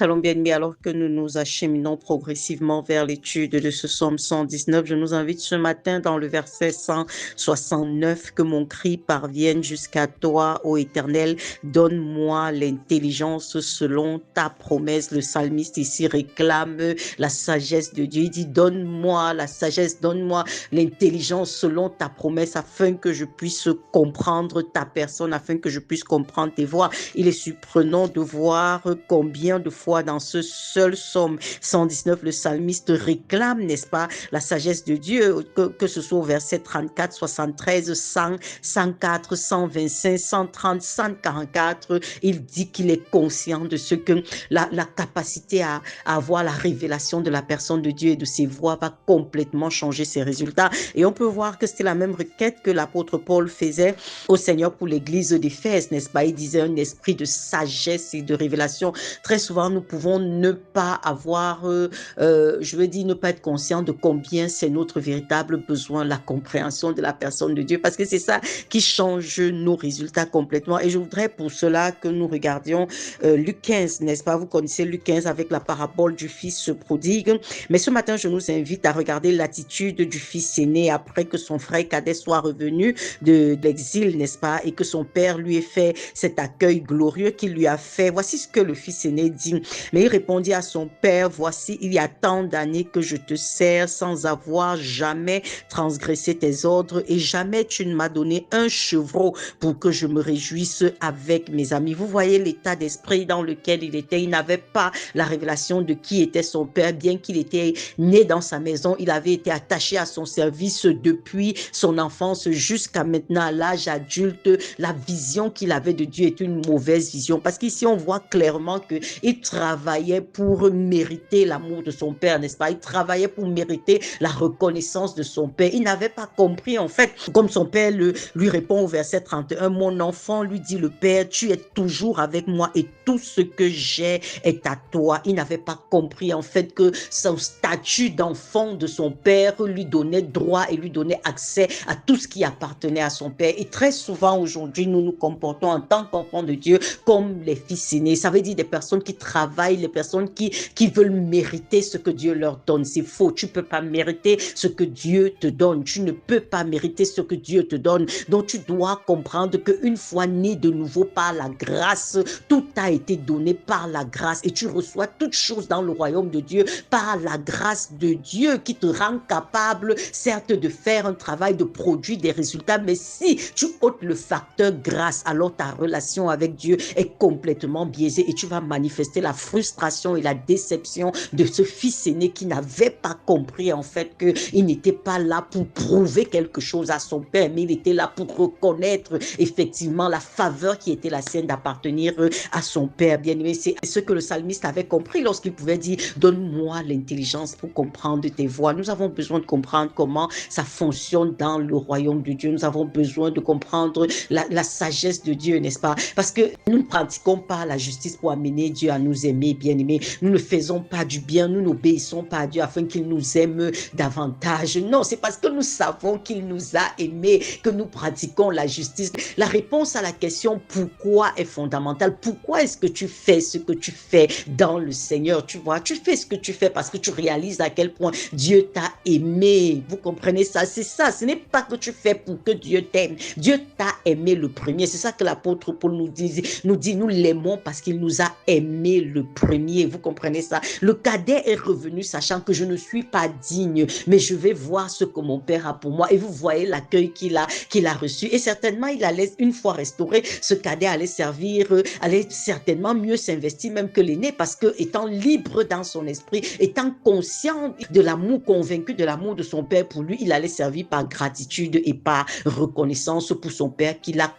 Shalom bien-aimés, alors que nous nous acheminons progressivement vers l'étude de ce psaume 119, je nous invite ce matin dans le verset 169 que mon cri parvienne jusqu'à toi, ô Éternel. Donne-moi l'intelligence selon ta promesse. Le psalmiste ici réclame la sagesse de Dieu. Il dit, donne-moi la sagesse, donne-moi l'intelligence selon ta promesse afin que je puisse comprendre ta personne, afin que je puisse comprendre tes voies. Il est surprenant de voir combien de fois dans ce seul psaume 119, le psalmiste réclame, n'est-ce pas, la sagesse de Dieu, que ce soit au verset 34, 73, 100, 104, 125, 130, 144, il dit qu'il est conscient de ce que la capacité à avoir la révélation de la personne de Dieu et de ses voies va complètement changer ses résultats. Et on peut voir que c'était la même requête que l'apôtre Paul faisait au Seigneur pour l'église d'Éphèse, n'est-ce pas? Il disait un esprit de sagesse et de révélation. Très souvent, nous pouvons ne pas avoir, je veux dire, ne pas être conscient de combien c'est notre véritable besoin, la compréhension de la personne de Dieu, parce que c'est ça qui change nos résultats complètement. Et je voudrais pour cela que nous regardions Luc 15, n'est-ce pas? Vous connaissez Luc 15 avec la parabole du fils prodigue. Mais ce matin, je nous invite à regarder l'attitude du fils aîné après que son frère cadet soit revenu de l'exil, n'est-ce pas? Et que son père lui ait fait cet accueil glorieux qu'il lui a fait. Voici ce que le fils aîné dit. Mais il répondit à son père, voici, il y a tant d'années que je te sers sans avoir jamais transgressé tes ordres et jamais tu ne m'as donné un chevreau pour que je me réjouisse avec mes amis. Vous voyez l'état d'esprit dans lequel il était. Il n'avait pas la révélation de qui était son père, bien qu'il était né dans sa maison. Il avait été attaché à son service depuis son enfance jusqu'à maintenant, à l'âge adulte. La vision qu'il avait de Dieu est une mauvaise vision, parce qu'ici on voit clairement qu'il travaillait pour mériter l'amour de son père, n'est-ce pas? Il travaillait pour mériter la reconnaissance de son père. Il n'avait pas compris en fait, comme son père lui répond au verset 31, mon enfant, lui dit le père, tu es toujours avec moi et tout ce que j'ai est à toi. Il n'avait pas compris en fait que son statut d'enfant de son père lui donnait droit et lui donnait accès à tout ce qui appartenait à son père. Et très souvent aujourd'hui, nous nous comportons en tant qu'enfants de Dieu comme les fils aînés. Ça veut dire des personnes qui travaillent, les personnes qui veulent mériter ce que Dieu leur donne. C'est faux. Tu ne peux pas mériter ce que Dieu te donne. Tu ne peux pas mériter ce que Dieu te donne. Donc tu dois comprendre qu'une fois né de nouveau par la grâce, tout a été donné par la grâce et tu reçois toutes choses dans le royaume de Dieu par la grâce de Dieu qui te rend capable, certes, de faire un travail, de produire des résultats, mais si tu ôtes le facteur grâce, alors ta relation avec Dieu est complètement biaisée et tu vas manifester la frustration et la déception de ce fils aîné qui n'avait pas compris en fait qu'il n'était pas là pour prouver quelque chose à son père, mais il était là pour reconnaître effectivement la faveur qui était la sienne d'appartenir à son père bien-aimé. C'est ce que le psalmiste avait compris lorsqu'il pouvait dire donne-moi l'intelligence pour comprendre tes voies. Nous avons besoin de comprendre comment ça fonctionne dans le royaume de Dieu. Nous avons besoin de comprendre la sagesse de Dieu, n'est-ce pas? Parce que nous ne pratiquons pas la justice pour amener Dieu à nous aimer, bien-aimés. Nous ne faisons pas du bien, nous n'obéissons pas à Dieu afin qu'il nous aime davantage. Non, c'est parce que nous savons qu'il nous a aimés que nous pratiquons la justice. La réponse à la question pourquoi est fondamentale. Pourquoi est-ce que tu fais ce que tu fais dans le Seigneur? Tu vois, tu fais ce que tu fais parce que tu réalises à quel point Dieu t'a aimé. Vous comprenez ça? C'est ça. Ce n'est pas que tu fais pour que Dieu t'aime. Dieu t'a aimé le premier. C'est ça que l'apôtre Paul nous dit, nous l'aimons parce qu'il nous a aimé le premier. Vous comprenez ça? Le cadet est revenu sachant que je ne suis pas digne, mais je vais voir ce que mon père a pour moi. Et vous voyez l'accueil qu'il a reçu. Et certainement, il allait, une fois restauré, ce cadet allait servir, allait certainement mieux s'investir même que l'aîné, parce que étant libre dans son esprit, étant conscient de l'amour, convaincu de l'amour de son père pour lui, il allait servir par gratitude et par reconnaissance pour son père qui l'a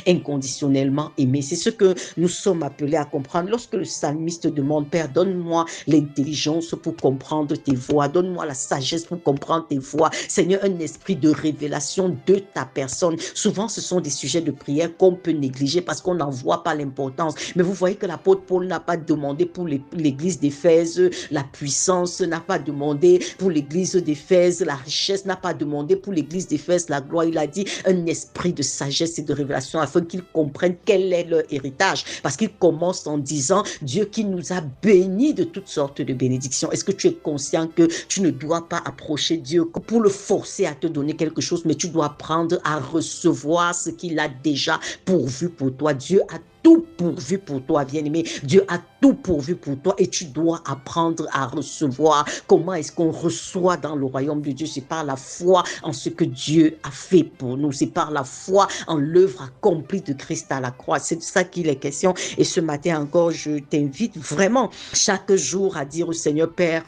inconditionnellement aimé. C'est ce que nous sommes appelés à comprendre. Lorsque le psalmiste demande, Père, donne-moi l'intelligence pour comprendre tes voies, donne-moi la sagesse pour comprendre tes voies. Seigneur, un esprit de révélation de ta personne. Souvent, ce sont des sujets de prière qu'on peut négliger parce qu'on n'en voit pas l'importance. Mais vous voyez que l'apôtre Paul n'a pas demandé pour l'église d'Éphèse la puissance, n'a pas demandé pour l'église d'Éphèse la richesse, n'a pas demandé pour l'église d'Éphèse la gloire. Il a dit un esprit de sagesse et de révélation afin qu'ils comprennent quel est leur héritage. Parce qu'il commence en disant vraiment Dieu qui nous a bénis de toutes sortes de bénédictions. Est-ce que tu es conscient que tu ne dois pas approcher Dieu pour le forcer à te donner quelque chose, mais tu dois apprendre à recevoir ce qu'il a déjà pourvu pour toi. Dieu a tout pourvu pour toi, bien-aimé. Dieu a tout pourvu pour toi et tu dois apprendre à recevoir. Comment est-ce qu'on reçoit dans le royaume de Dieu? C'est par la foi en ce que Dieu a fait pour nous. C'est par la foi en l'œuvre accomplie de Christ à la croix. C'est de ça qu'il est question. Et ce matin encore, je t'invite vraiment chaque jour à dire au Seigneur Père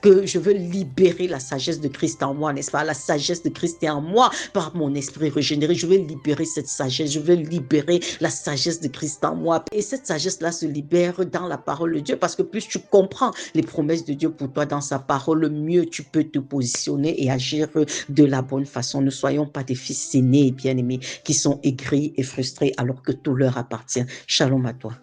que je veux libérer la sagesse de Christ en moi, n'est-ce pas? La sagesse de Christ est en moi par mon esprit régénéré. Je veux libérer cette sagesse. Je veux libérer la sagesse de Christ en moi. Et cette sagesse-là se libère dans la parole de Dieu parce que plus tu comprends les promesses de Dieu pour toi dans sa parole, le mieux tu peux te positionner et agir de la bonne façon. Ne soyons pas des fils aînés et bien-aimés qui sont aigris et frustrés alors que tout leur appartient. Shalom à toi.